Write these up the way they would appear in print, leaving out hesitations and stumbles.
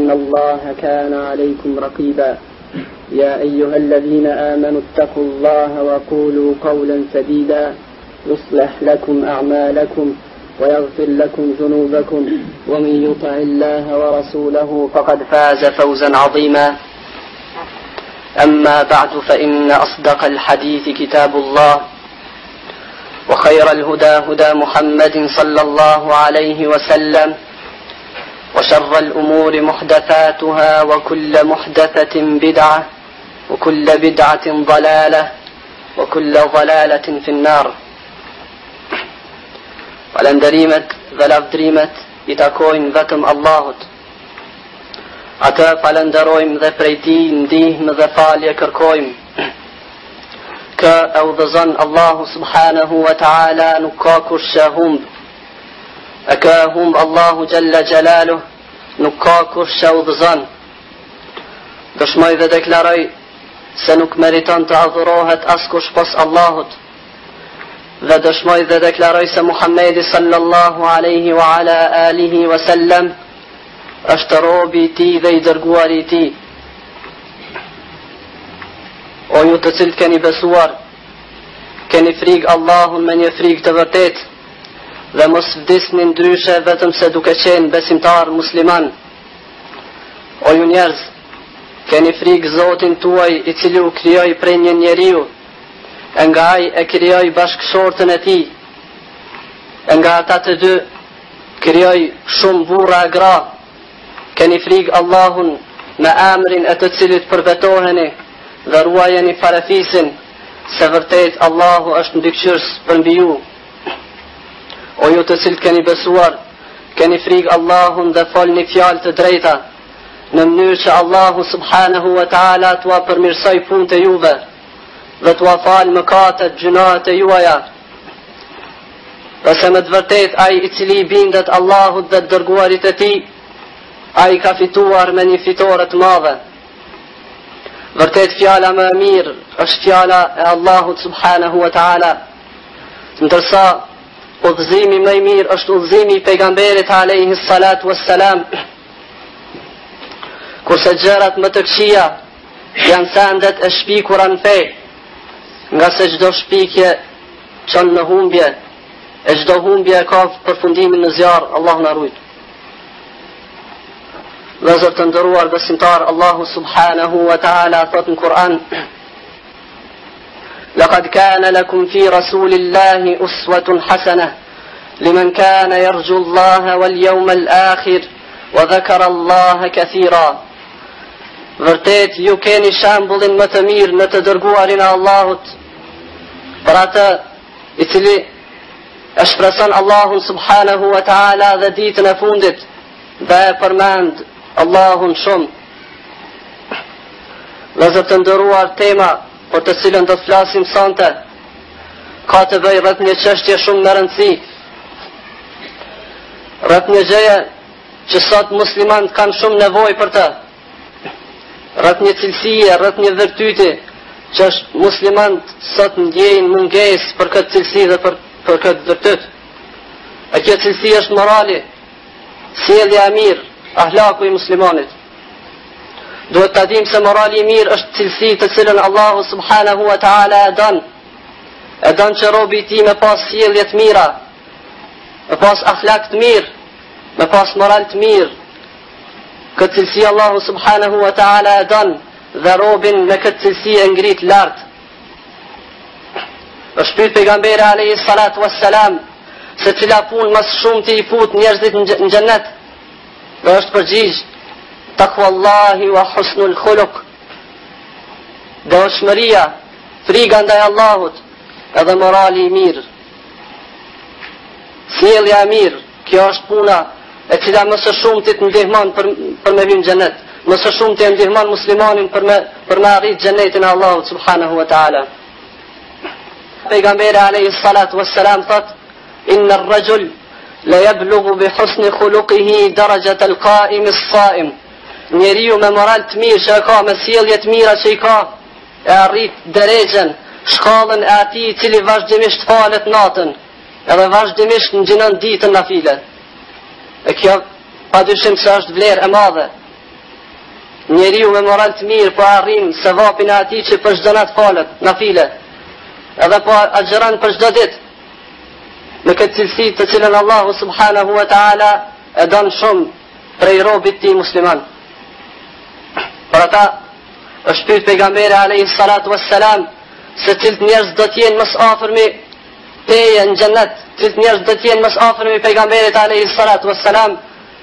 إن الله كان عليكم رقيبا يا أيها الذين آمنوا اتقوا الله وقولوا قولا سديدا يصلح لكم أعمالكم ويغفر لكم ذنوبكم ومن يطع الله ورسوله فقد فاز فوزا عظيما أما بعد فإن أصدق الحديث كتاب الله وخير الهدى هدى محمد صلى الله عليه وسلم وشر الأمور محدثاتها وكل محدثة بدعة وكل بدعة ضلالة وكل ضلالة في النار. Falënderimet dhe lavdrimet I takojnë vetëm Allahut. Atë falenderojmë dhe prej Tij ndihmë dhe falje kërkojmë. Kë e udhëzon Allahu subhanahu wa ta'ala nuk ka kush që humb. E kë humb Allahu Jalla Jalaluh nuk ka kush që udhëzon. Dëshmoj dhe deklaroj se nuk meriton të adhurohet askush pos Allahut. Dhe dëshmoj dhe deklaroj se Muhammedi sallallahu alaihi wa ala alihi wa sallam është robi I Tij dhe I dërguari I Tij. O ju të cilët keni besuar, keni frikë Allahun me një frikë të vërtet dhe mos vdisni ndryshe vetëm se duke qenë besimtar musliman. O ju njerëz, keni frikë Zotin tuaj I cili u krijoi prej një njeriu, e nga ai e krijoi bashkëshortën e tij. E nga ata të dy krijoi shumë burra e gra. Keni frikë Allahun me emrin e të cilit përvetoheni dhe ruajeni parafisin se vërtet Allahu është mbikëqyrës për mbi ju. O ju të cilët keni besuar, keni frikë Allahun dhe folni fjalë të drejta në mënyrë që Allahu subhanahu wa ta'ala t'ua përmirësoj punët e juve dhe t'ua falë mëkatet, gjunahet e juaja. Dhe se me të vërtet ai I cili I bindet Allahut dhe të dërguarit e Tij, ai ka fituar me një fitore të madhe. Vërtet fjala më e mirë është fjala e Allahut subhanahu wa ta'ala, ndërsa udhëzimi më I mirë është udhëzimi I pejgamberit alayhi salatu wassalam. Kurse gjërat më të këqija janë sendet e shpikura në fe, nga se çdo shpikje çon në humbje, e çdo humbje ka përfundimin në zjarr, Allahu na ruaj. Vëllezër të nderuar besimtar, Allahu subhanahu wa ta'ala thot në Kur'an: "Laqad kana lakum fi rasulillahi uswatun hasanah liman kana yarju Allaha wal yawmal akhir wa dhakara Allaha kathira." Vërtet ju keni shembullin më të mirë në të dërguarin e Allahut, për atë I cili e shpreson Allahun subhanahu wa ta'ala dhe ditën e fundit dhe e përmend Allahun shumë. Vëllezër të nderuar, tema për të cilën do të flasim sonte ka të bëjë rreth një çështje shumë me rëndësi, rreth një gjëje që sot muslimanët kanë shumë nevojë për të, rreth një cilësie, rreth një virtyti që muslimanët sot ndjejnë mungesë për këtë cilësi dhe për këtë virtyt. E kjo cilësi është morali, sjellja e mirë, ahlaku I muslimanit. Duhet ta dimë se morali I mirë është cilësi të cilën Allahu subhanahu wa ta'ala e don që robi I Tij me pas sjellje të mira, me pas akhlak të mirë, me pas moral të mirë. Këtë cilësi Allahu subhanahu wa ta'ala e don dhe robin me këtë cilësi e ngrit lart. Është pyet pejgamberi alayhi salatu wassalam se cila punë më shumë ti I fut njerëzit në xhennet. Dhe është përgjigj: Taqwallahi wa husnul khuluq. Dashmëria, friga ndaj Allahut, edhe morali I mirë. Sjellja e mirë, kjo është puna e cila më së shumti të ndihmon për me hyrë në xhenet. Më së shumti e ndihmon muslimanin për me arrit xhenetin e Allahut subhanahu wa ta'ala. Pejgamberi alayhi salatu wassalam thot: Inna ar-rajul la yablughu bi husni khuluqihi darajata al-qa'im as-sa'im. Njeriu me moral të mirë që ka, me sjellje të mira që I ka, e arrit drejtën, shkallën e atij I cili vazhdimisht falet natën, edhe vazhdimisht ngjinon ditën nafile. E kjo padyshim se është vlerë e madhe. njeriu me moral të mirë po arrin sevapin e atij që për çdo natë falet nafile, edhe po agjeron për çdo ditë me këtë cilësi të cilën Allahu subhanahu wa taala e don shumë prej robit të tij musliman. Për ata është pyet pejgamberi alayhi salatu wassalam se cilët njerëz do të jenë më së afërmi teje në xhennet, cilët njerëz do të jenë më së afërmi pejgamberit alayhi salatu wassalam,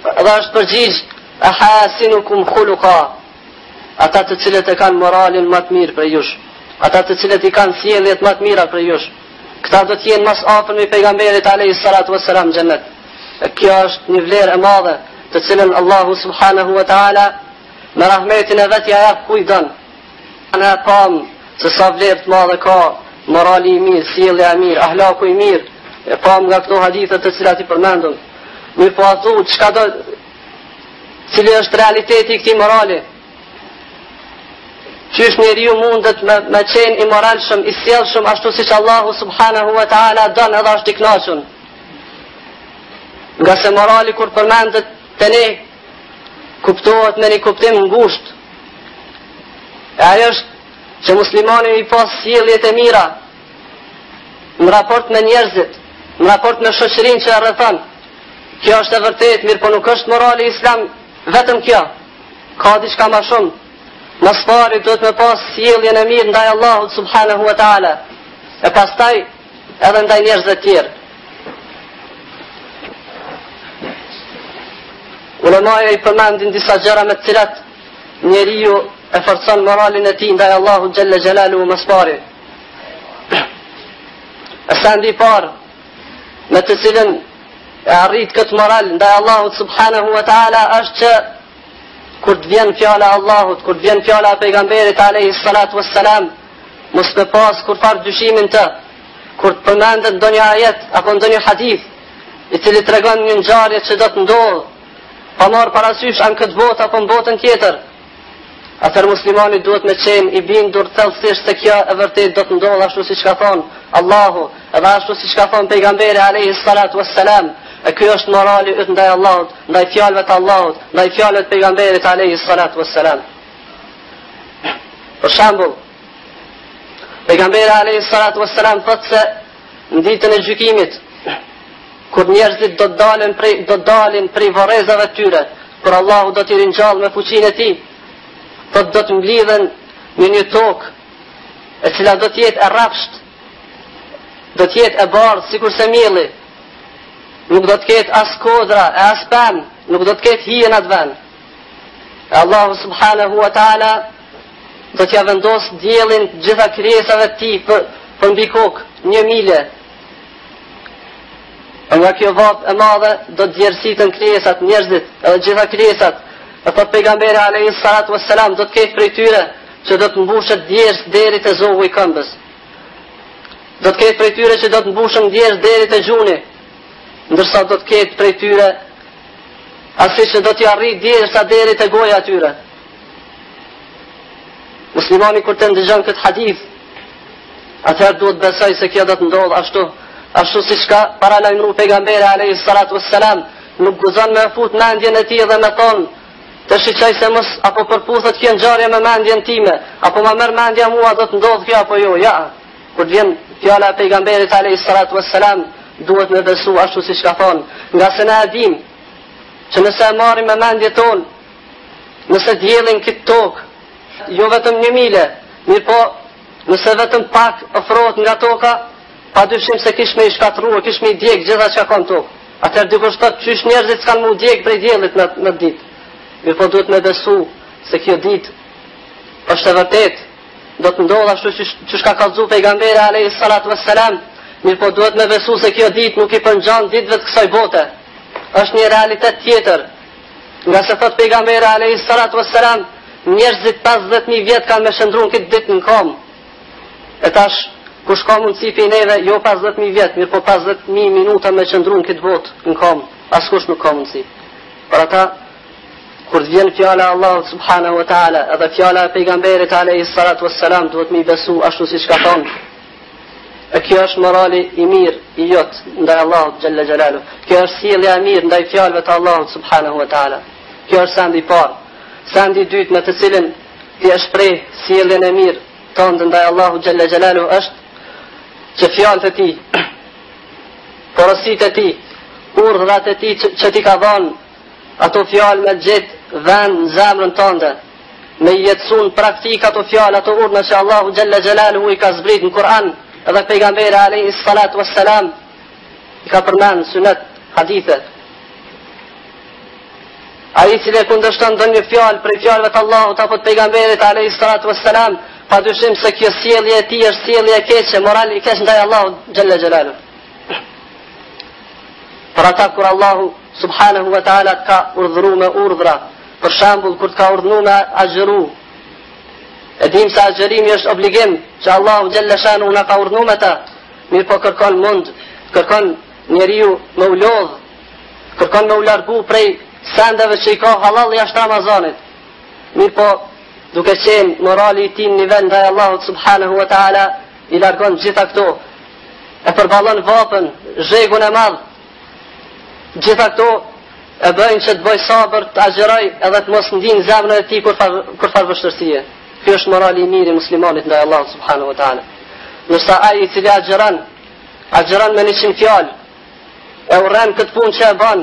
dhe është përgjigj ahasinukum khuluqa, ata të cilët e kanë moralin më të mirë për jush, ata të cilët i kanë sjelljet më të mira për jush, këta do të jenë më së afërmi pejgamberit alayhi salatu wassalam në xhennet. Kjo është një vlerë e madhe të cilën Allahu subhanahu wa taala me rahmetin e vet ja jep kujt don. Ana pam se sa vlerë të madhe ka morali i mirë, sjellja e mirë, ahlaku i mirë, e pam nga këto hadithe të cilat i përmendëm. Mirë po atu, çka do, cili është realiteti i këtij morali? Qysh njeriu mundet me qenë i moralshëm, i sjellshëm ashtu siç Allahu subhanahu wa taala don edhe është i kënaqur. Nga se morali kur përmendet te ne kuptohet me një kuptim ngushtë. E ajo është që muslimani i pas sjelljet e mira në raport me njerëzit, në raport me shoqërinë që e rrethon. Kjo është e vërtet, mirë po nuk është morali islam vetëm kjo. Ka diçka më shumë. Mas pari duhet me pas sjelljen e mirë ndaj Allahut subhanahu wa taala, e pastaj edhe ndaj njerëzve të tjerë. Ulemaja i përmendin disa gjëra me të cilat njeriu e forcon moralin e tij ndaj Allahut xhalla xhelaluhu mas pari. Asandi parë me të cilën e arrit këtë moral ndaj Allahut subhanahu wa taala është që kur të vjen fjala e Allahut, kur të vjen fjala e pejgamberit alayhi salatu wassalam, mos me pas kur far dyshimin të, kur të përmendet ndonjë ajet apo ndonjë hadith i cili tregon një ngjarje që do të ndodhë, pa marrë parasysh anë këtë botë apo në botën tjetër, atëherë muslimani duhet me qenë i bindur thellësisht se kjo e vërtet do të ndodhë ashtu siç ka thonë Allahu, edhe ashtu siç ka thonë pejgamberi alayhi salatu wassalam. E kjo është morali yt ndaj Allahut, ndaj fjalëve të Allahut, ndaj fjalëve të pejgamberit alayhi salatu wassalam. Për shembull, pejgamberi alayhi salatu wassalam thotë se në ditën e gjykimit, kur njerëzit do të dalin prej varrezave të tyre, kur Allahu do t'i ringjallë me fuqinë e tij, do të mblidhen në një tokë e cila do të jetë e rrapsht, do të jetë e bardhë sikurse mielli. Nuk do të ketë as kodra, as pemë, nuk do të ketë hije në atë vend. E Allahu subhanahu wa taala do t'ja vendos diellin gjitha krijesave të tij për mbi kokë, 1 milje. Nga kjo vapë e madhe do të djersitën krijesat, njerëzit, edhe gjitha krijesat. E thot pejgamberi alayhi salatu wassalam, do të ketë prej tyre që do të mbushet djersë deri te zogu i këmbës. Do të ketë prej tyre që do të mbushen djersë deri te gjuni, ndërsa do të ketë prej tyre asi që do t'i arrit djersa deri te goja tyre. Muslimani kur të ndëgjon këtë hadith, atëherë duhet besoj se kjo do të ndodhë ashtu siç ka paralajmëruar pejgamberi alayhi salatu wassalam, nuk guzon me fut mendjen e tij dhe me thonë të shiqoj se mos apo përputhet kjo ngjarje me mendjen time, apo ma merr mendja mua do të ndodhë kjo apo jo. Ja, kur vjen fjala e pejgamberit alayhi salatu wassalam, duhet me besu ashtu siç ka thonë, nga se na e dim që nëse e marrim me mendje tonë, nëse diellin këtë tokë, jo vetëm 1 milje, mirë po nëse vetëm pak ofrohet nga toka, pa dyshim se kish me i shkatrua, kish me i djeg gjitha që ka në tokë. Atëherë dikush thotë qysh njerëzit s'kan mu djeg prej diellit në ditë. Mirë po duhet me besu se kjo ditë është e vërtet, do të ndodhë ashtu që ka kallëzu pejgamberi alayhi salatu wassalam. Mirë po duhet me besu se kjo ditë nuk i përngjan ditëve të kësaj bote. Është një realitet tjetër. Nga se thot pejgamberi alayhi salatu wassalam, njerëzit 50.000 vjet kanë me shëndruar këtë ditë në kom. E tash kush ka mundësi për neve, jo 50.000 vjet, mirë po 50.000 minuta me qëndruar këtë botë në kom. Askush nuk ka mundësi. Për ata kur të vjen fjala e Allahut subhanahu wa taala, edhe fjala e pejgamberit alayhi salatu wassalam, duhet me besu ashtu siç ka thonë. E kjo është morali i mirë i jot ndaj Allahut xhalla xhelalu. Kjo është sjellja e mirë ndaj fjalëve të Allahut subhanahu wa taala. Kjo është sendi i parë. Sendi i dytë me të cilin ti e shpreh sjelljen e mirë tonë ndaj Allahu xhalla xhelalu është që fjalët e tij, porositë e tij, urdhrat e tij që ti ka dhënë, ato fjalë me gjetë vend në zemrën tënde, me jetësun praktik ato fjalë, ato urdhra që Allahu xhalla xhelalu i ka zbrit në Kur'an, edhe pejgamberi alayhi salatu wassalam i ka përmend sunet, hadithe. Ai i cili kundërshton ndonjë fjalë prej fjalëve të Allahut apo të pejgamberit alayhi salatu wassalam, padyshim se kjo sjellje e tij është sjellje e keqe, moral i keq ndaj Allahut xhalla xhelalu. Për ata kur Allahu subhanahu wa taala ka urdhëruar me urdhra, për shembull kur ka urdhëruar me agjëru, e dim se agjërimi është obligim që Allahu xhalla shanu na ka urdhëruar me ta, mirë po kërkon njeriu me u lodh, kërkon me u largu prej sendeve që i ka halal jashtë Ramazanit. Mirë po, duke qenë morali i tij në nivel ndaj Allahut subhanahu wa taala, i largon gjitha këto, e përballon vapën, zhegun e madh. Gjitha këto e bëjnë që të bëj sabër, të agjeroj edhe të mos ndinë zemrën e tij kur fal vështirësie. Ky është morali i mirë i muslimanit ndaj Allahut subhanahu wa taala. Nëse ai i cili agjeron me 100 fjalë, e urren këtë punë që e bën,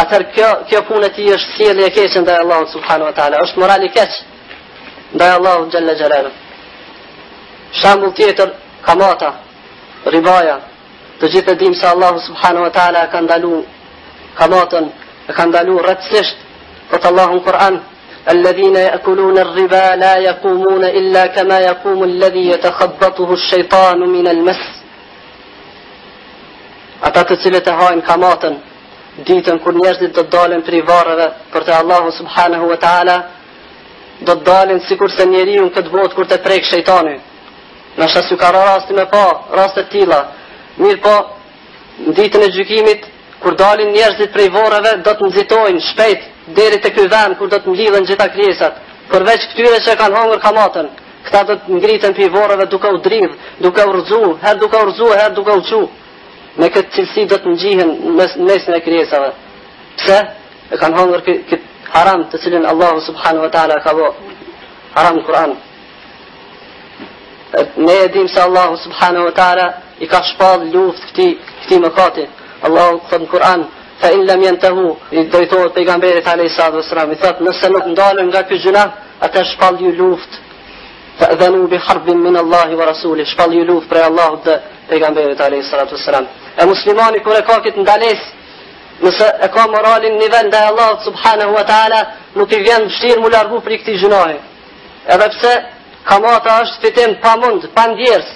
atëherë kjo punë e tij është sjellje e keqe ndaj Allahut subhanahu wa taala, është moral i keq ndaj Allahut xhalla xhelalu. Shembull tjetër, kamata, ribaja. Të gjithë e dim se Allahu subhanahu wa taala ka ndalu kamatën, e ka ndalu rrëtësisht. Thot Allahu në Kur'an: "Alladhina ya'kuluna ar-riba la yaqumuna illa kama yaqumu alladhi yatakhabbathu ash-shaytanu min al-mas." Ata të cilët e hajnë kamatën ditën kur njerëzit do të dalin prej varreve për te Allahu subhanahu wa taala, do të dalin sikur se njeriu në këtë botë kur të prek shejtani. Nëse s'u ka rasti me pa raste të tilla, mirë po në ditën e gjykimit kur dalin njerëzit prej varreve do të nxitojnë shpejt deri te ky vend kur do të mlidhen gjitha krijesat, përveç këtyre që kanë hangër kamatën. Këta do të ngriten prej varreve duke u dridh, duke u rrëzu, herë duke u rrëzu, herë duke u çu. Me këtë cilësi do të ngjihen mesin e krijesave. Pse? E kanë hangër këtë haram të cilin Allahu subhanahu wa taala ka bë haram në Kur'an. Ne e dim se Allahu subhanahu wa taala i ka shpall luft këtij mëkati. Allahu thot në Kur'an: "Fa in lam yantahu", i drejtohet pejgamberit alayhi salatu wasalam, i thot nëse nuk ndalen nga ky gjuna, atë shpall ju luft. "Fa'dhanu bi harbin min Allahi wa rasulih", shpall ju luft prej Allahut dhe pejgamberit alayhi salatu wasalam. E muslimani kur e ka këtë ndalesë, nëse e ka moralin në nivel ndaj Allahut subhanahu wa taala, nuk i vjen vështirë mu largu për këtij gjunaje. Edhe pse kamata është fitim pa mund, pa ndjerës,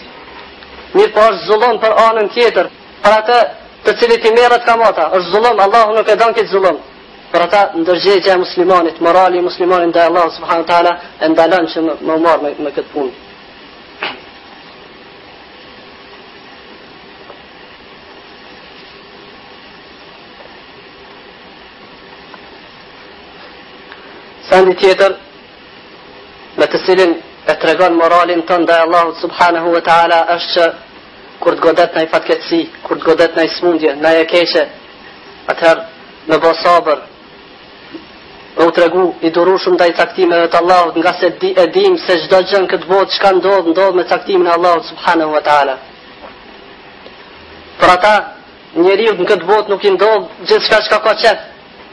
mirë po është zullum për anën tjetër, për atë të cilit i merret kamata, është zullum, Allahu nuk e don këtë zullum. Për ata ndërgjegja e muslimanit, morali i muslimanit ndaj Allahut subhanahu wa taala e ndalon që më marr me këtë punë. Sendi tjetër me të cilin e tregon moralin tonë ndaj Allahut subhanahu wa taala është që kur të godet në i fatkeqësi, kur të godet në i smundje, në e keqe, atëherë me bo sabër, me u tregu i durushëm ndaj caktimeve të Allahut, nga se e dim se çdo gjë në këtë botë çka ndodh me caktimin e Allahut subhanahu wa taala. Për ata njeriu në këtë botë nuk i ndodh gjithçka çka ka qef,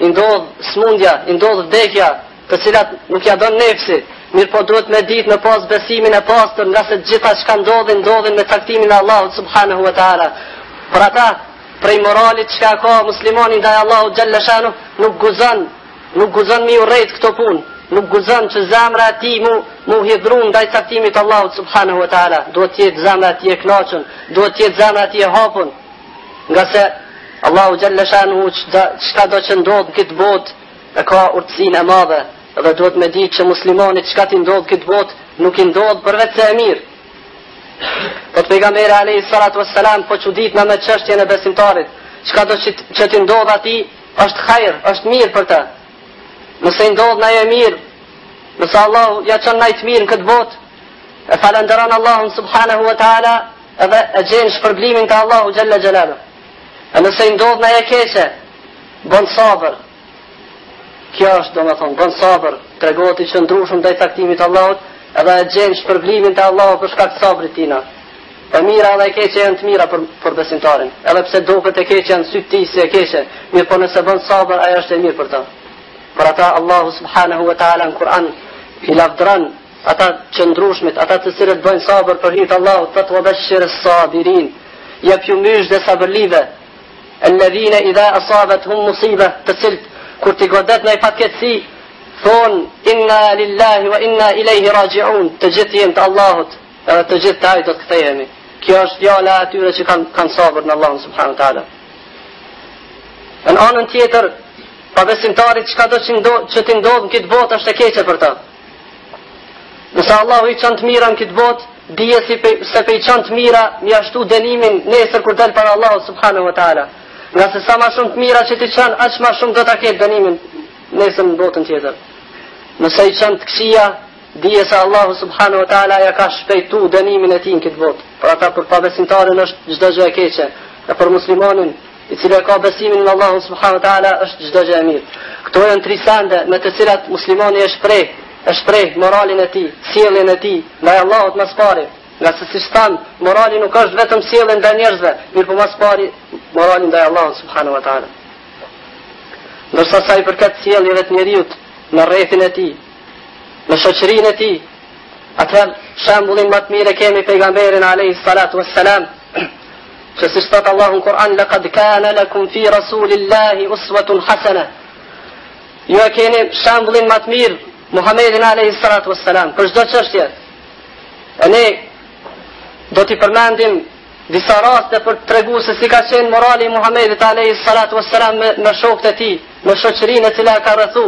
i ndodh smundja, i ndodh vdekja, të cilat nuk ja don nefsi, mirë po duhet me ditë me pas besimin e pastër, nga se gjitha çka ndodhin me caktimin e Allahut subhanahu wa taala. Për ata, prej moralit çka ka muslimani ndaj Allahut xhalla shanu, nuk guzon mi urrejt këto punë, nuk guzon që zemra e tij mu hidhrun ndaj caktimit të Allahut subhanahu wa taala. Duhet të jetë zemra e tij e kënaqur, duhet të jetë zemra e tij e hapur, nga se Allahu xhalla shanu çka do që ndodh në këtë botë e ka urtësinë e madhe. Dhe duhet me ditë që muslimanit çka ti ndodh këtë botë nuk i ndodh përveç se e mirë. Po pejgamberi alayhi salatu wassalam po çuditna me çështjen e besimtarit, çka do që ti ndodh atij është hajër, është mirë për të. Nëse i ndodh na e mirë, nëse Allahu ja çon na të mirë në këtë botë, e falenderon Allahun subhanahu wa taala edhe e gjen shpërblimin te Allahu xhalla xhelalu. E nëse i ndodh na e keqe, bon sabër. Kjo është domethënë bën sabër, tregohet i qëndrueshëm ndaj taktimit të Allahut, edhe e gjen shpërblimin te Allahu për shkak të sabrit tina. E mira dhe e keqe janë të mira për besimtarin. Edhe pse duket e keqe janë sy ti si e keqe, mirë po nëse bën sabër, ajo është e mirë për ta. Për ata Allahu subhanahu wa taala në Kur'an i lavdron ata qëndrueshmit, ata të cilët bëjnë sabër për hir të Allahut, të wabashir as-sabirin. Jep ju mysh dhe sabërlive. Alladhina idha asabatuhum musiba, të cilët kur t'i godet në fatkeqësi, thon inna lillahi wa inna ilayhi raji'un, të gjithë jemi të Allahut, edhe të gjithë taj do të kthehemi. Kjo është fjala e atyre që kanë sabër në Allahun subhanahu wa taala. Në anën tjetër, pa besimtarit çka do që t'i ndodh në këtë botë është e keqe për ta. Nëse Allahu i çon të mira në këtë botë, dije se pe i çon të mira mi ashtu dënimin nesër kur del para Allahut subhanahu wa taala. Nga se sa ma shumë të mira që ti çon, aq ma shumë do ta ketë dënimin nesër në botën tjetër. Nëse i çon të këqija, dije se Allahu subhanahu wa taala ja ka shpejtu dënimin e tij në këtë botë. Për ata për pabesimtarin është çdo gjë e keqe, e për muslimanin i cili ka besimin në Allahun subhanahu wa taala është çdo gjë e mirë. Këto janë tri sende me të cilat muslimani e shpreh moralin e tij, sjelljen e tij ndaj Allahut më së pari. Nga se si stan, morali nuk është vetëm sjelljen ndaj njerëzve, mirë po më së pari moralin ndaj Allahut subhanahu wa taala. Ndërsa sa i përket sjelljeve të njeriut në rrethin e tij, në shoqërinë e tij, atëherë shembullin më të mirë kemi pejgamberin alayhi salatu wassalam, që si thot Allahu në Kur'an, laqad kana lakum fi rasulillahi uswatun hasana. Ju e keni shembullin më të mirë Muhammedin alayhi salatu wassalam për çdo çështje. E ne do t'i përmendim disa raste për të treguar se si ka qenë morali i Muhammedit alayhi salatu wassalam me shokët e tij, me shoqërinë e cila ka rrethu.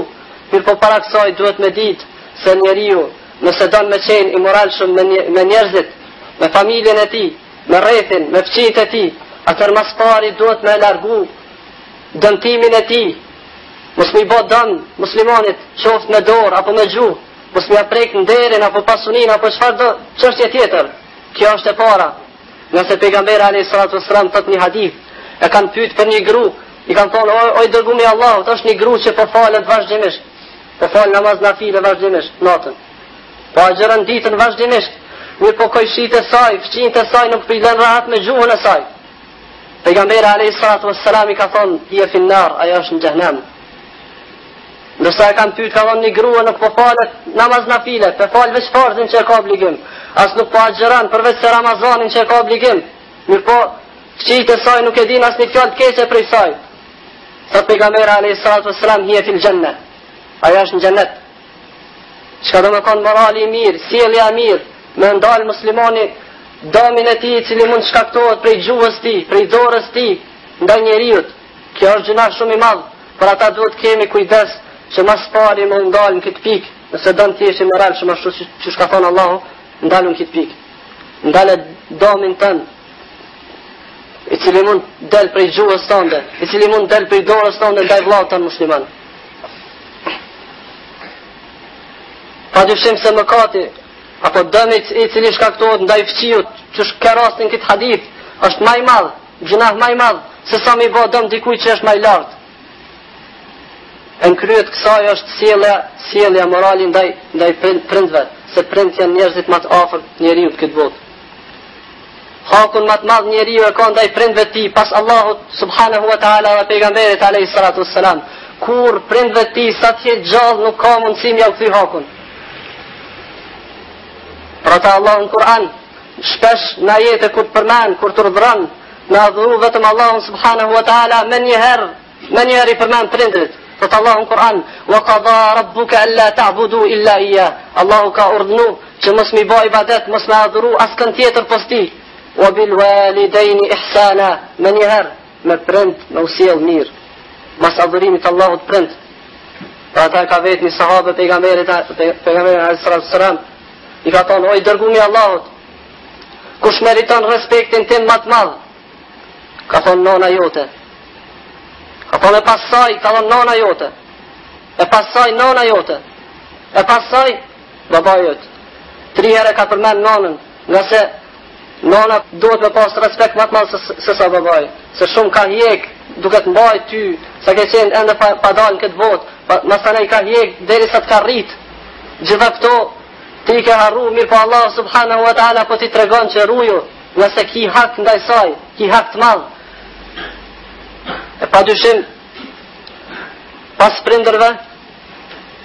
Mirë po para kësaj duhet me ditë se njeriu nëse don me qenë i moralshëm me njerëzit, me familjen e tij, me rrethin, me fëmijët e tij, atëherë mas pari duhet me largu dëmtimin e tij. Mos mi bë dëm muslimanit, qoftë me dorë apo me gjuhë, mos mi aprek nderin apo pasuninë apo çfarë do çështje tjetër. Kjo është e para. Nëse pejgamberi alayhi salatu wasallam thot një hadith, e kanë pyet për një gru, i kanë thonë oj dërgumi i Allahut, është një gru që po falet vazhdimisht, po fal namaz nafile vazhdimisht natën, po agjeron ditën vazhdimisht, mirë po kojshit e saj, fëqinjt e saj nuk prillen rahat me gjuhën e saj. Pejgamberi alayhi salatu wassalam i ka thonë je finnar, ajo është në xhenem. Ndërsa e kanë pyet, ka thonë një grua nuk po falet namaz nafile, po fal veç farzin që e ka obligim, as nuk po agjeron përveç se Ramazanin që e ka obligim. Mirë po fëqinjt e saj nuk e din as një fjalë të keqe prej saj. Thot pejgamberi alayhi salatu wassalam hiya fil janna, ajo është në xhennet. Çka do të thonë morali i mirë, sjellja e mirë, me ndal muslimani dëmin e tij i cili mund shkaktohet prej gjuhës tij, prej dorës tij ndaj njeriu. Kjo është gjëna shumë i madh. Për ata duhet kemi kujdes që mas pari më ndal në këtë pikë. Nëse don ti jesh i moralshëm ashtu siç ka thënë Allahu, ndalë në këtë pikë. Ndalë dëmin tënd, i cili mund del prej gjuhës tënde, i cili mund del prej dorës tënde ndaj vllaut tan musliman. Pa dyshim se mëkati apo dëmi i cili shkaktohet ndaj fëmijët, që ka rastin këtë hadith, është më i madh, gjinah më i madh se sa më bë dëm dikujt që është më i lartë. Në kryet kësaj është sjellja morali ndaj prindve, se prindët janë njerëzit më të afërt njeriu këtë botë. Hakun më të madh njeriu e ka ndaj prindve të tij pas Allahut subhanahu wa taala dhe pejgamberit alayhi salatu wassalam. Kur prindve të tij sa të jetë gjallë nuk ka mundësi m'ia u kthy hakun. Për ata Allahu në Kur'an shpesh në ajete kur të përmend, kur të urdhëron me adhuru vetëm Allahun subhanahu wa taala, me njëherë i përmend prindrit. Thot Allahu në Kur'an, wa qada rabbuka alla ta'budu illa iyyah. Allahu ka urdhënu që mos mi bëj ibadet, mos me adhuru askën tjetër pos tij. Wa bil walidayni ihsana, me njëherë me prind me usjell mirë. Mas adhurimit Allahut prind. Pra ata ka vetë një sahabe pejgamberit alayhi salatu wassalam, i ka thonë, oj dërgumi i Allahut, kush meriton respektin tim më të madh? Ka thonë nona jote. Ka thonë e pasaj, ka thonë nona jote. E pasaj nona jote. E pasaj baba jote. 3 herë ka përmend nonën, nga se Nana duhet me pas respekt më të madh se sa babai, se shumë ka hjek duke të mbajt ty, sa ke qenë ende pa dalë në këtë botë, masanej ka hjek derisa të ka rrit. Gjitha këto ti ke harru, mirë po Allah subhanahu wa ta'ala po ti tregon që ruju, nëse ki hak ndaj saj, ki hak të madh. E pa dyshim, pas prindërve,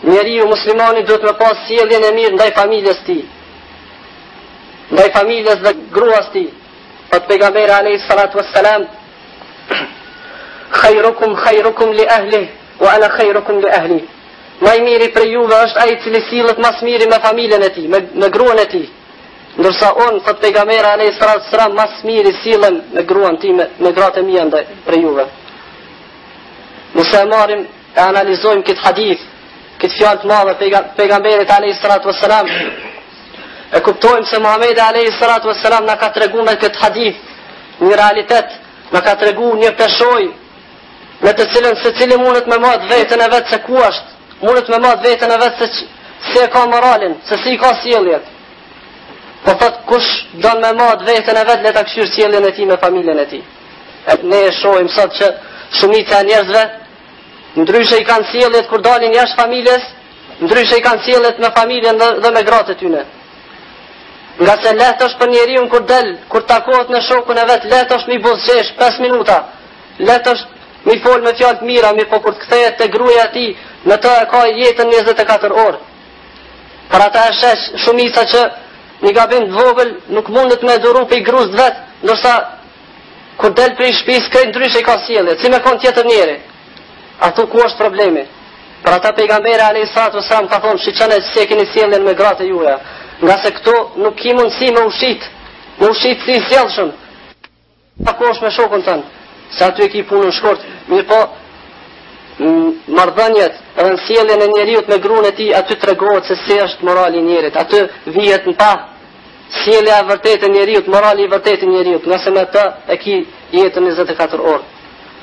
njeriu muslimani duhet me pas sjelljen e mirë ndaj familjes ti, ndaj familjes dhe gruas ti. Thot pejgamberi alayhi salatu wassalam, khairukum li ahli wa ana khairukum li ahli. Më i miri për juve është ai i cili sillet më së miri me familjen e tij, me gruan e tij. Ndërsa unë, thot pejgamberi alayhi salatu wassalam, më së miri sillen me gruan tim, me gratë e mia ndaj për juve. Nëse marrim e analizojmë këtë hadith, këtë fjalë të madhe pejgamberit alayhi salatu wassalam, e kuptojmë se Muhamedi alayhi salatu wassalam na ka treguar me këtë hadith një realitet, na ka treguar një peshoj në të cilën secili mundet me marrë veten e vet se ku është, mundet me marrë veten e vet se e ka moralin, se si ka sjelljen. Po thot kush don me marrë veten e vet, le ta këshyr sjelljen e tij me familjen e tij. Ne e shohim sot që shumica e njerëzve ndryshe i kanë sjelljet kur dalin jashtë familjes, ndryshe i kanë sjelljet me familjen dhe me gratë e tyre. Nga se lehtë është për njeriu kur del, kur takohet në shokun e vet, lehtë është mi buzëqesh 5 minuta, lehtë është mi fol me fjalë të mira, mirë po kur të kthehet te gruaja e tij, në të ka jetën 24 orë. Për ata e shesh shumica që një gabim të vogël nuk mundet me duru për i gruz të vet, ndërsa kur del për i shtëpisë krejt ndryshe i ka sjellje, si me kon tjetër njeri. Ato ku është problemi? Për ata pejgamberi alayhi salatu wasallam ka thonë, shiqani se keni sjelljen me gratë e juaja, nga se këto nuk ki mundësi me ushit si i sjellshëm. Takosh me shokun tënd, se aty e ki punën shkurt, mirë po marrëdhëniet edhe në sjelljen e njeriut me gruan e tij, aty tregohet se si është morali i njerit, aty vihet në pa sjellja e vërtetë e njeriut, morali i vërtetë i njeriut, nga se me të e ki jetën 24 orë.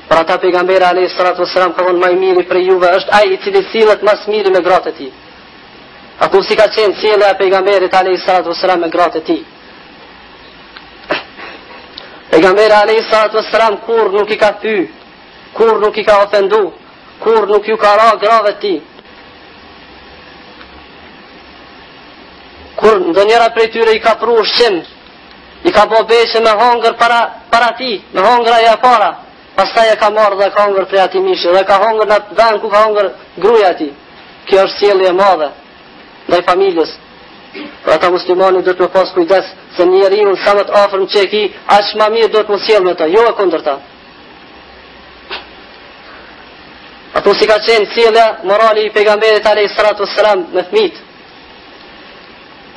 Për ata pejgamberi alayhi salatu wassalam ka thonë, më i miri për juve është ai i cili sillet më së miri me gratë e tij. Apo si ka qenë sjellja e pejgamberit alayhi salatu wassalam me gratë e tij. Pejgamberi alayhi salatu wassalam kur nuk i ka thy, kur nuk i ka ofendu, kur nuk ju ka ra grave të tij. Kur ndonjëra prej tyre i ka pru ushqim, i ka bo beshe me hongër para ti, me hongra e para, pastaj e ka marrë dhe ka hongër prej ati mishi, dhe ka hongër në vend ku ka hongër gruaja ti. Kjo është sjellje e madhe ndaj familjes. Për ata muslimani duhet me pas kujdes se njeriu sa më të afërm që e ki, aq më mirë duhet mos sjell me ta, jo e kundërta. Ato si ka qenë sjellja morali i pejgamberit alayhi salatu wassalam me fëmijët.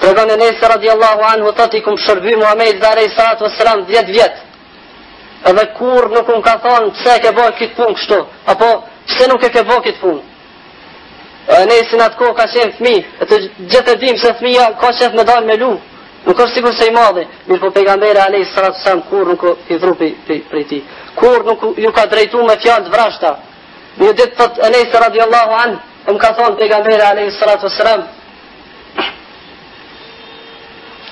Tregon Enes radiallahu anhu, thot i kum shërby Muhamedit alayhi salatu wassalam 10 vjet. Edhe kur nuk më ka thonë pse ke bërë këtë punë kështu, apo pse nuk e ke bërë këtë punë. Enesin atë kohë ka qenë fëmijë, e të gjithë e dim se fëmija ka qef me dalë me lu, nuk është sigur se i madhe, mirë po pejgamberi alayhi salatu wassalam kur nuk i dhru prej tij, kur nuk ju ka drejtu me fjalë të vrashta. Një ditë thot Enes radiallahu anhu, më ka thonë pejgamberi alayhi salatu wassalam,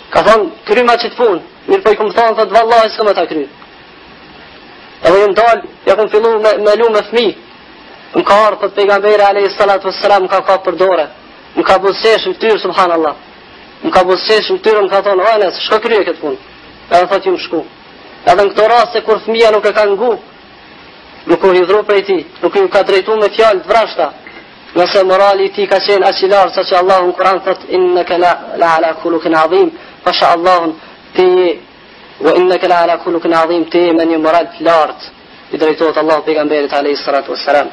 ka thonë kryma që të punë, mirë po i këmë thonë, thot vallahi s'ka me ta kry. Edhe jëmë dalë, ja këmë fillu me lu me fëmijë. Më ka ardhë, thot pejgamberi alayhi salatu wassalam, më ka ka për dore, më ka buzëqesh më tyrë, subhanallah. Më ka buzëqesh më tyrë, më ka thonë, Enes, shko krye këtë punë. Edhe thot ju më shku. Edhe në këto raste kur fëmija nuk e ka ngu, nuk u hidhru prej ti, nuk ju ka drejtu me fjalë të vrashta, nëse morali ti ka qenë aq i lartë, sa që Allahu në Kur'an thot, innaka la ala khuluqin adhim, pasha Allahun ti wa innaka la ala khuluqin adhim, ti me një moral të lartë, i drejtohet Allahu pejgamberit alayhi salatu wassalam.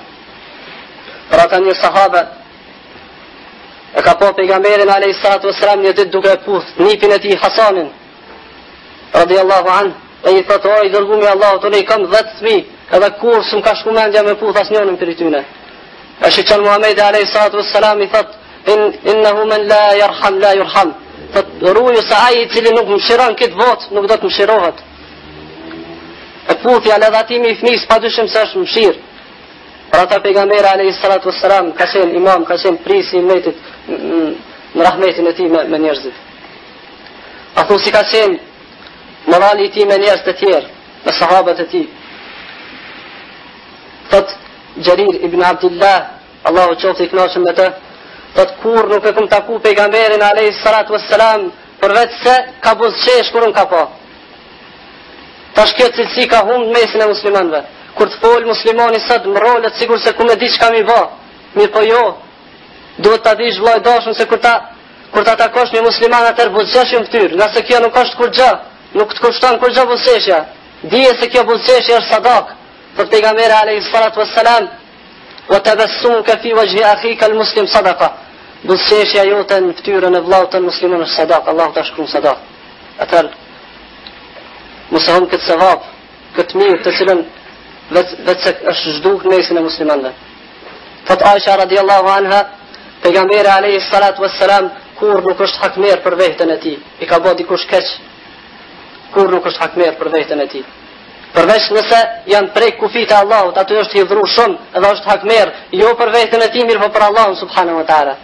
Për ata një sahabe e ka po pejgamberin alayhi salatu wassalam një ditë duke puth nipin e tij Hasanin radiallahu anhu, e i thot, o i dërgumi Allahu, të ne i kam 10 fëmijë, edhe kur s'm ka shku mendja me puth asnjërin prej tyre. E shikon Muhamedi alayhi salatu wassalam i thot, innahu man la yarham la yurham. Thot ruju se ai i cili nuk mëshiron këtë botë nuk do të mëshirohet. E puthja ledhatimi i fëmijës padyshim se është mëshirë. Për ata pejgamberi alayhi salatu wassalam ka qenë imam, ka qenë prisi i umetit në rahmetin e tij me njerëzit. Ato si ka qenë morali i tij me njerëz të tjerë, me sahabët e tij. Thot Gjerir ibn Abdullah, Allahu qoftë i kënaqur me të, thot kur nuk e kam taku pejgamberin alayhi salatu wassalam, përveç se ka buzëqesh kur unë ka pa. Tash kjo cilësi ka humbur mesin e muslimanëve. Kur të fol muslimani sot mrolet sigur se ku me di çka mi bë. Mirë po jo. Duhet ta dish vllai dashur se kur ta takosh një musliman atë buzëqesh në fytyrë, nga se kjo nuk është kur gjë, nuk të kushton kur gjë buzëqeshja. Dije se kjo buzëqeshje është sadak. Për pejgamberi alayhi salatu wassalam, wa tabassumuka fi wajhi akhika al-muslim sadaqa. Buzëqeshja jote në fytyrën e vllaut të musliman është sadak, Allahu ta shkruan sadak. Atë mos e hum këtë sevap, këtë mirë të cilën vetë është zhduk mesin e muslimanëve. Thot Aisha radiallahu anha, pejgamberi alayhi salatu wassalam kur nuk është hakmer për veten e tij, i ka bë dikush keq, kur nuk është hakmer për veten e tij. Përveç nëse janë prej kufit e Allahut, aty është hidhur shumë edhe është hakmer, jo për veten e tij, mirë po për Allahun subhanahu wa taala.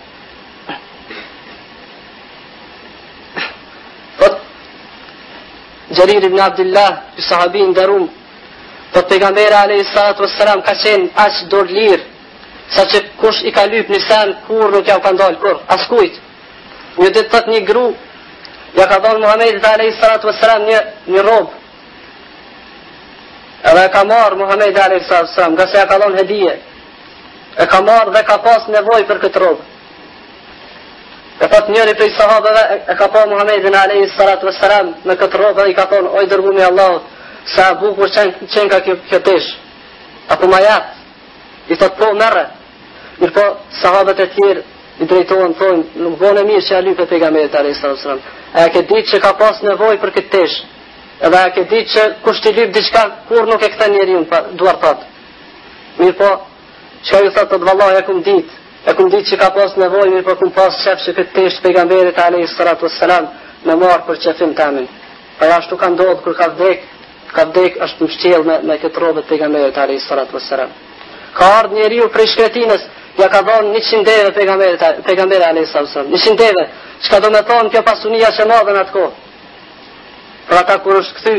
Gjerir ibn Abdullah, i sahabi nderuar, po pejgamberi alayhi salatu wassalam ka qenë aq dorëlir, saqë kush i ka lyp në sen kur nuk ja ka ndal kur, askujt. Një ditë thot një gru, ja ka dhënë Muhamedit alayhi salatu wassalam një rrobë. Edhe e ka marrë Muhamedi alayhi salatu wassalam, nga se ja ka dhënë hedije. E ka marrë dhe ka pas nevojë për këtë rrobë. E thot njëri prej sahabëve e ka pa Muhamedin alayhi salatu wassalam me këtë rrobë dhe i ka thonë, oj dërgumi i Allahut, sa bukur qenë ka kjo tesh. Apo ma jap. I thot po merre. Mirë po sahabët e tjerë i drejtohen thonë, nuk bën e mirë që ja lype pejgamberit alayhi salatu wassalam. A ke ditë që ka pas nevojë për këtë tesh? Edhe a ke ditë që kush t'i lyp diçka kur nuk e kthen njeriu duar thot. Mirë po, çka ju thot vallahi e kum ditë. E kum ditë që ka pas nevojë, mirë po kum pas shef që këtë tesh pejgamberit alayhi salatu wassalam me marr për qefim tamin. Për ashtu ka ndodhur kur ka vdek është mbështjell me këtë rrobë të pejgamberit alayhi salatu wassalam. Ka ardhur njeriu prej shkretinës, ja ka dhënë 100 deve pejgamberi alayhi salatu wassalam. 100 deve, çka do të thonë kjo pasunia që madhe në atë kohë. Për ata kur është kthy,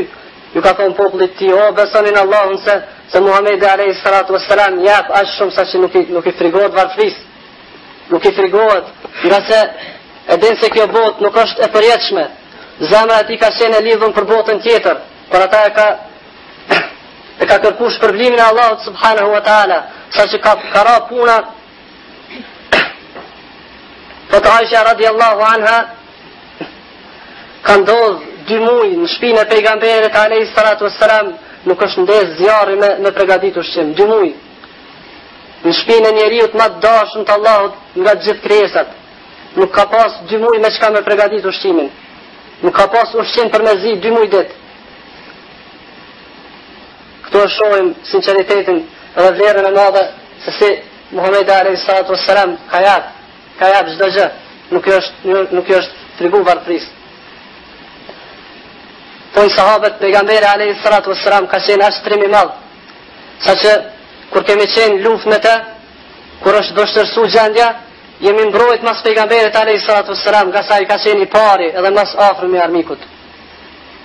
ju ka thonë popullit ti, o besonin Allahun se Muhamedi alayhi salatu wassalam jap aq shumë sa që nuk i frigohet varfris. Nuk i frigohet, nga se e din se kjo botë nuk është e përjetshme. Zemra e tij ka qenë e lidhur për botën tjetër. Për ata e ka kërku shpërblimin e Allahut subhanahu wa taala, saqë ka ra puna. Thot Aisha radiallahu anha, ka ndodhur 2 muaj në shtëpinë e pejgamberit alayhi salatu wassalam, nuk është ndes zjarri me përgatitur ushqim, 2 muaj. Në shtëpinë e njeriu të më të dashur të Allahut nga të gjithë krijesat, nuk ka pas 2 muaj me çka me përgatitur ushqimin. Nuk ka pas ushqim për me zi 2 muaj ditë. Këto e shohim sinqeritetin dhe vlerën e madhe se si Muhamedi alayhi salatu wassalam ka jap çdo gjë, nuk është trigu varfris. Po i sahabët pejgamberi alayhi salatu wassalam ka qenë as trim i madh, saqë kur kemi qenë luftë me të, kur është vështirësu gjendja, jemi mbrojt mas pejgamberit alayhi salatu wassalam, nga sa i ka qenë i pari edhe mas afër me armikut.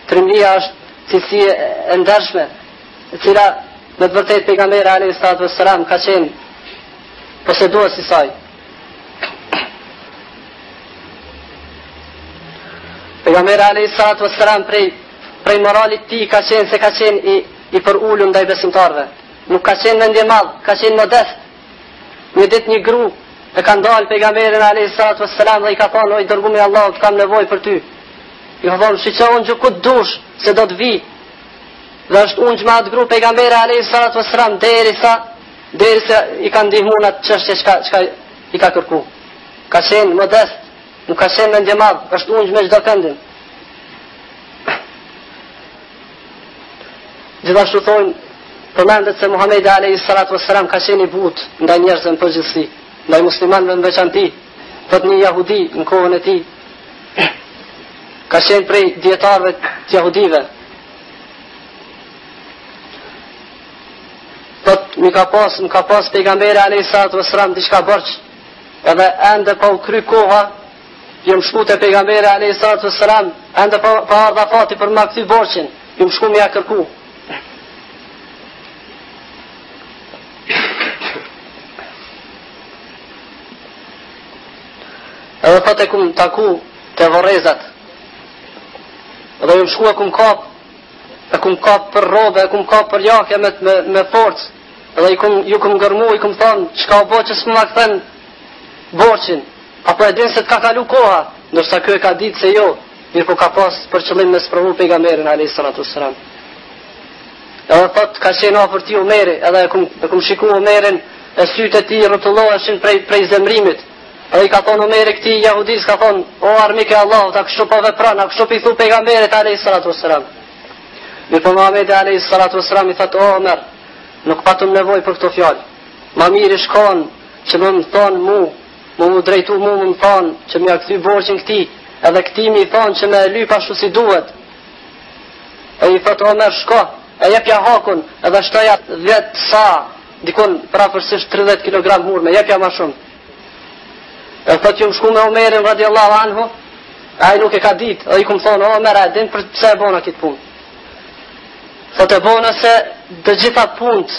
Trimëria është cilësi e ndershme, e cila me të vërtetë pejgamberi alayhi salatu wassalam ka qenë posedues i saj. Pejgamberi alayhi salatu wassalam prej moralit ti ka qenë se ka qenë i për ullum ndaj besimtarve. Nuk ka qenë mendje madh, ka qenë modest. Një ditë një gru e ka ndalë pejgamberin alayhi salatu wassalam dhe i ka thonë, oj dërgumi i Allahut, kam nevojë për ty. I ka thonë, shiqo unë gjë ku të dush, se do të vi. Dhe është unë me atë gru pejgamberi alayhi salatu wassalam derisa i ka ndihmu në atë çështje çka i ka kërku. Ka qenë modest, nuk ka qenë mendje madh, është unë me çdo këndin. Gjithashtu thonë, përmendet se Muhamedi alayhi salatu wassalam ka qenë i butë ndaj njerëzve në përgjithësi, ndaj muslimanëve në veçanti. Thot një jahudi në kohën e tij, ka qenë prej dietarëve të jahudive. Thot më ka pas pejgamberi alayhi salatu wassalam diçka borx, edhe ende pa u kry koha jam shku te pejgamberi alayhi salatu wassalam, ende pa ardha fati për ma kthy borxhin, jam shku me ja kërku. Edhe thot e kum taku te vorrezat. Edhe jam shku e kum kap për robe, e kum kap për jakje me forcë. Edhe ju kum gërmu, i kum thonë, çka u bë që s'ma kthen borxhin. Apo e din se t'ka kalu koha, ndërsa kjo e ka ditë se jo, mirë po ka pas për qëllim me sprovu pejgamberin alayhi salatu wassalam. Edhe thot ka qenë afër ti Omeri, edhe e kum shiku Omerin, e sytë e tij rrotulloheshin prej zemrimit. Edhe i ka thonë Omeri këtij jahudis, ka thonë, o armik e Allahut, a kështu po vepron, a kështu i thu pejgamberit alayhi salatu wassalam. Mirë po Muhamedi alayhi salatu wassalam i thot, o Omer, nuk patëm nevoj për këto fjalë. Ma mirë shkon që më thonë mu drejtu më thonë që më ja kthy borxhin këti, edhe këti mi thonë që me e lyp ashtu si duhet. E i thot Omer shko, e jepja hakun, edhe shtoja 10 sa, dikun prafërsisht 30 kg hurme, jepja ma shumë. E thot ju më shku me Omerin radiallahu anhu, a i nuk e ka ditë, edhe i kum thonë, Omer a din për pse e bona kitë punë. Thot e bona se të gjitha punët,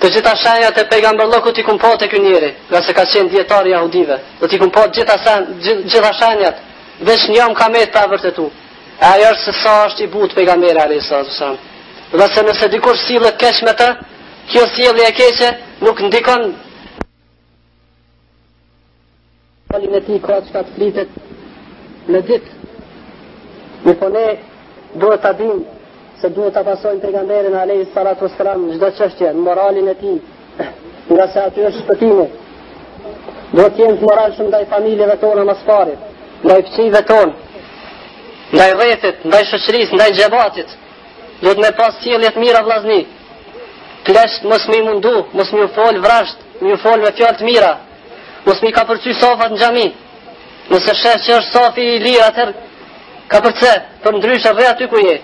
të gjitha shenjat e pejgamberllokut i kum po të ky njeri, nga se ka qenë dietar i jahudive. Do t'i kum po gjitha shenjat, veç një më ka me të vërtetu. E ajo është se sa është i butë pejgamberi alayhi salatu wassalam. Dhe se nëse dikur sillet keq me të, kjo sjellje e keqe nuk ndikon falin e tij ka çka të flitet në ditë. Mi po ne duhet ta dim se duhet ta pasojmë pejgamberin alayhi salatu wassalam në çdo çështje, në moralin e tij, nga se aty është shpëtimi. Duhet të jenë moralshëm ndaj familjeve tona më së pari, ndaj fëmijëve tonë, ndaj rrethit, ndaj shoqërisë, ndaj xhamatit. Duhet me pas sjellje të mira vllazni. Plesht mos më mundu, mos më fol vrasht, më fol me fjalë të mira. Mos më ka përcy sofat në xhami. Nëse sheh që është sofi i lirë atëherë ka përce, për ndryshe rre aty ku je.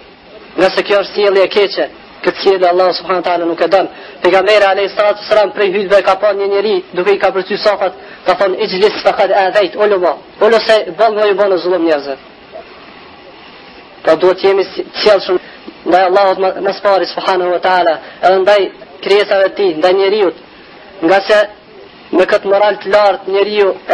Nga se kjo është sjellje e keqe, këtë sjellje Allah subhanahu wa taala nuk e don. Pejgamberi alayhi salatu wasalam prej hutbeve ka pa një njeri duke i ka përcy sofat, ka thonë ijlis faqad adait ulama. Olo se vallë ju bën zullum njerëzve. Pa duhet jemi sjellshëm ndaj Allahut më së pari subhanahu wa taala, edhe ndaj krijesave të tij, ndaj njeriu. Nga se me këtë moral të lartë njeriu e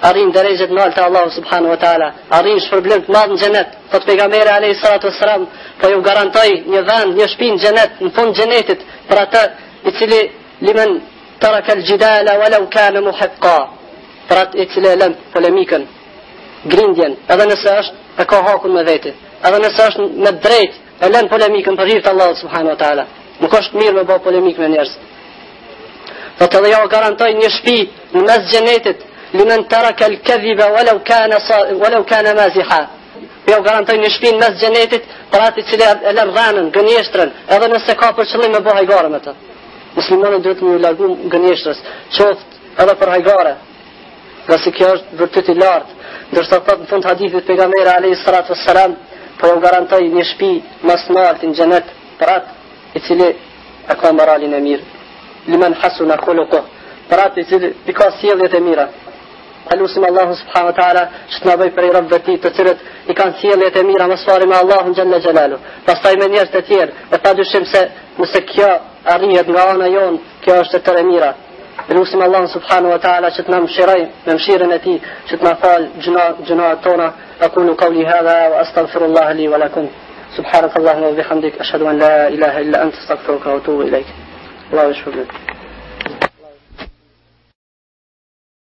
arrin drejtë të lartë Allahu subhanahu wa taala, arrin shpërblim të madh në xhenet. Thot pejgamberi alayhi salatu wassalam, po ju garantoj një vend, një shtëpi në xhenet, në fund të xhenetit për atë i cili limen taraka al-jidala walau kana muhiqqa. Për atë i cili lëm polemikën, grindjen, edhe nëse është e ka hakun me vete, edhe nëse është me drejt, e lën polemikën për hir të Allahut subhanahu wa taala. Nuk është mirë me bë polemikë me njerëz. Thot edhe ja garantoj një shtëpi në mes xhenetit, limen taraka al-kadhiba walau kana maziha. Ja garantoj një shtëpi në mes xhenetit për atë i cili e lën rranën, gënjeshtrën, edhe nëse ka për qëllim me bë hajgare me të. Muslimanët duhet të largu gënjeshtrës, qoftë edhe për hajgare. Nga se kjo është vërtet i lartë. Ndërsa thot në fund hadithit pejgamberi alayhi salatu wassalam, po ju garantoj një shtëpi më së lartë në xhenet për atë i cili e ka moralin e mirë. Liman hasuna khuluquh, për atë i cili i ka sjelljet e mira. Alusim Allahu subhanahu wa taala që të na bëj prej robëve të tij të cilët i kanë sjelljet e mira më së pari me Allahun xhalla xhelalu. Pastaj me njerëz të tjerë, e padyshim se nëse kjo arrihet nga ana jon, kjo është e tërë e mira. Alusim Allahu subhanahu wa taala që të na mëshiroj me mëshirën e tij, që të na fal gjunat tona. Aqulu qawli hadha wa astaghfirullah li wa lakum. Subhanakallahumma wa bihamdik ashhadu an la ilaha illa anta astaghfiruka wa atubu ilaik. Allahu shukran.